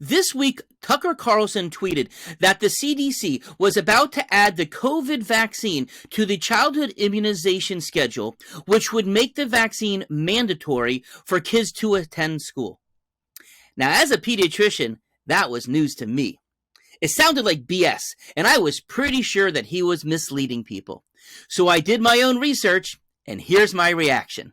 This week, Tucker Carlson tweeted that the CDC was about to add the COVID vaccine to the childhood immunization schedule, which would make the vaccine mandatory for kids to attend school. Now, as a pediatrician, that was news to me. It sounded like BS, and I was pretty sure that he was misleading people. So I did my own research, and here's my reaction.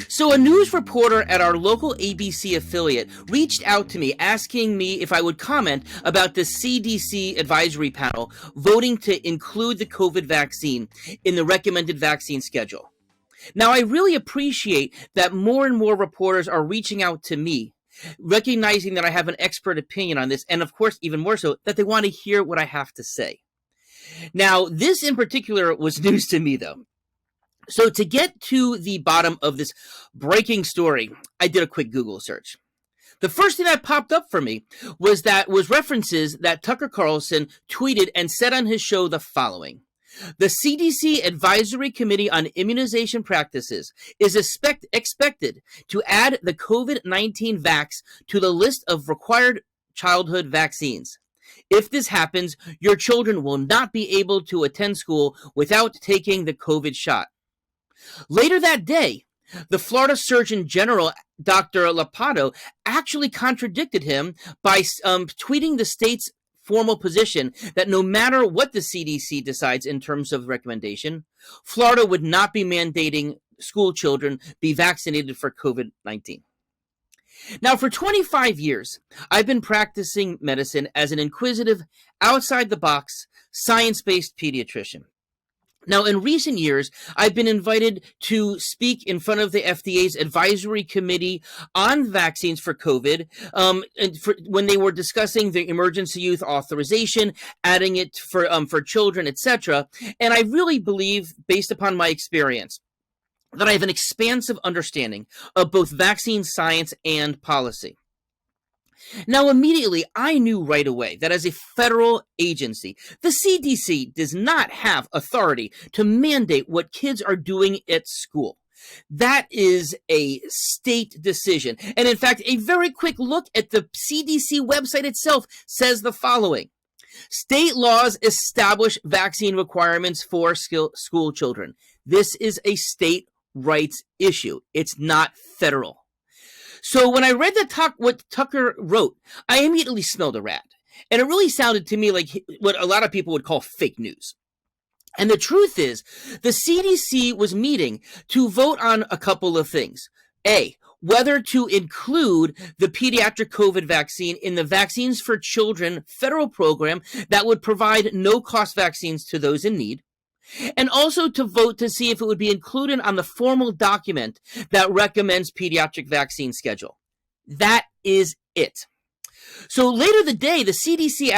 So a news reporter at our local ABC affiliate reached out to me asking me if I would comment about the CDC advisory panel voting to include the COVID vaccine in the recommended vaccine schedule. Now, I really appreciate that more and more reporters are reaching out to me, recognizing that I have an expert opinion on this, and of course, even more so, that they want to hear what I have to say. Now, this in particular was news to me, though. So to get to the bottom of this breaking story, I did a quick Google search. The first thing that popped up for me was references that Tucker Carlson tweeted and said on his show the following. The CDC Advisory Committee on Immunization Practices is expected to add the COVID-19 vax to the list of required childhood vaccines. If this happens, your children will not be able to attend school without taking the COVID shot. Later that day, the Florida Surgeon General, Dr. Lapato, actually contradicted him by tweeting the state's formal position that no matter what the CDC decides in terms of recommendation, Florida would not be mandating school children be vaccinated for COVID-19. Now, for 25 years, I've been practicing medicine as an inquisitive, outside-the-box, science-based pediatrician. Now, in recent years, I've been invited to speak in front of the FDA's advisory committee on vaccines for COVID, when they were discussing the emergency use authorization, adding it for children, etc. And I really believe, based upon my experience, that I have an expansive understanding of both vaccine science and policy. Now, immediately, I knew right away that as a federal agency, the CDC does not have authority to mandate what kids are doing at school. That is a state decision. And in fact, a very quick look at the CDC website itself says the following. State laws establish vaccine requirements for school children. This is a state rights issue. It's not federal. So when I read what Tucker wrote, I immediately smelled a rat. And it really sounded to me like what a lot of people would call fake news. And the truth is, the CDC was meeting to vote on a couple of things. A, whether to include the pediatric COVID vaccine in the Vaccines for Children federal program that would provide no-cost vaccines to those in need. And also to vote to see if it would be included on the formal document that recommends pediatric vaccine schedule. That is it. So later the day, the CDC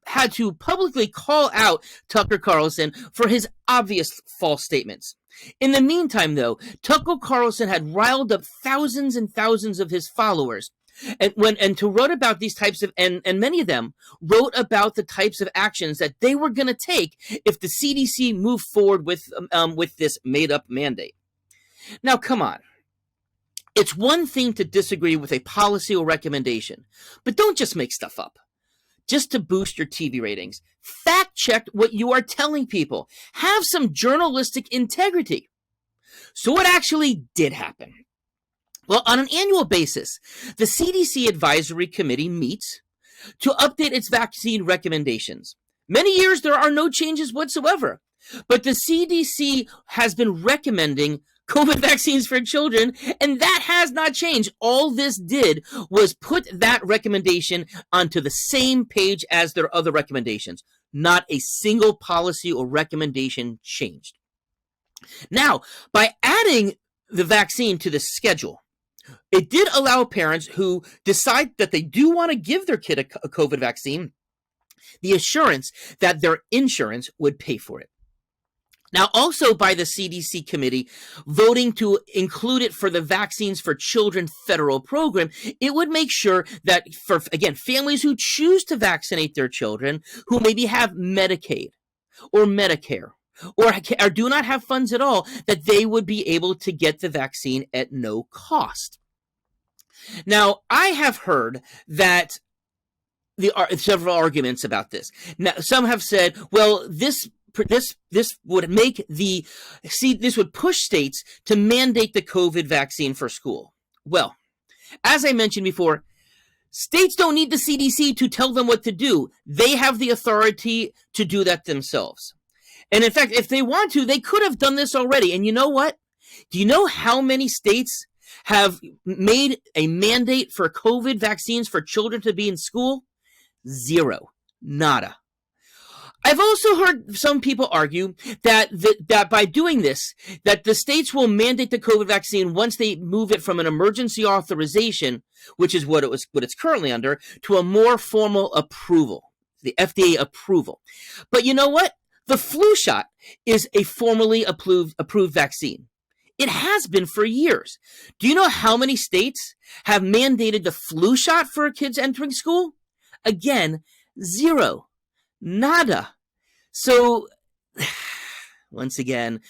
had to publicly call out Tucker Carlson for his obvious false statements. In the meantime, though, Tucker Carlson had riled up thousands and thousands of his followers. And wrote about these types of, and many of them wrote about the types of actions that they were going to take if the CDC moved forward with this made-up mandate. Now, come on. It's one thing to disagree with a policy or recommendation, but don't just make stuff up. Just to boost your TV ratings. Fact check what you are telling people. Have some journalistic integrity. So what actually did happen? Well, on an annual basis, the CDC Advisory Committee meets to update its vaccine recommendations. Many years there are no changes whatsoever, but the CDC has been recommending COVID vaccines for children, and that has not changed. All this did was put that recommendation onto the same page as their other recommendations. Not a single policy or recommendation changed. Now, by adding the vaccine to the schedule, it did allow parents who decide that they do want to give their kid a COVID vaccine the assurance that their insurance would pay for it. Now, also by the CDC committee voting to include it for the Vaccines for Children federal program, it would make sure that for, again, families who choose to vaccinate their children, who maybe have Medicaid or Medicare, or do not have funds at all, that they would be able to get the vaccine at no cost. Now, I have heard that several arguments about this. Now, some have said, well, this would make this would push states to mandate the COVID vaccine for school. Well, as I mentioned before, states don't need the CDC to tell them what to do. They have the authority to do that themselves. And in fact, if they want to, they could have done this already. And you know what? Do you know how many states have made a mandate for COVID vaccines for children to be in school? 0. Nada. I've also heard some people argue that by doing this, that the states will mandate the COVID vaccine once they move it from an emergency authorization, which is what it's currently under, to a more formal approval, the FDA approval. But you know what? The flu shot is a formally approved vaccine. It has been for years. Do you know how many states have mandated the flu shot for kids entering school? Again, 0. Nada. So, once again,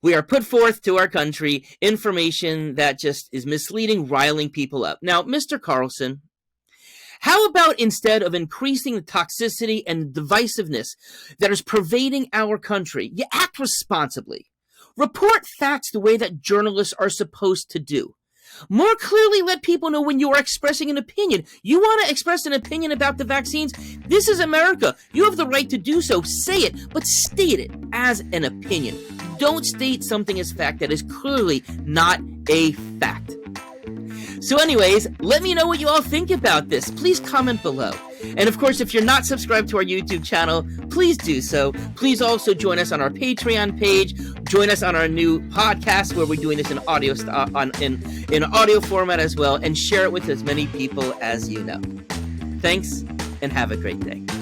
we are put forth to our country information that just is misleading, riling people up. Now, Mr. Carlson, how about instead of increasing the toxicity and divisiveness that is pervading our country, you act responsibly. Report facts the way that journalists are supposed to do. More clearly let people know when you are expressing an opinion. You want to express an opinion about the vaccines? This is America. You have the right to do so. Say it, but state it as an opinion. Don't state something as fact that is clearly not a fact. So anyways, let me know what you all think about this. Please comment below. And of course, if you're not subscribed to our YouTube channel, please do so. Please also join us on our Patreon page. Join us on our new podcast where we're doing this in audio in audio format as well, and share it with as many people as you know. Thanks, and have a great day.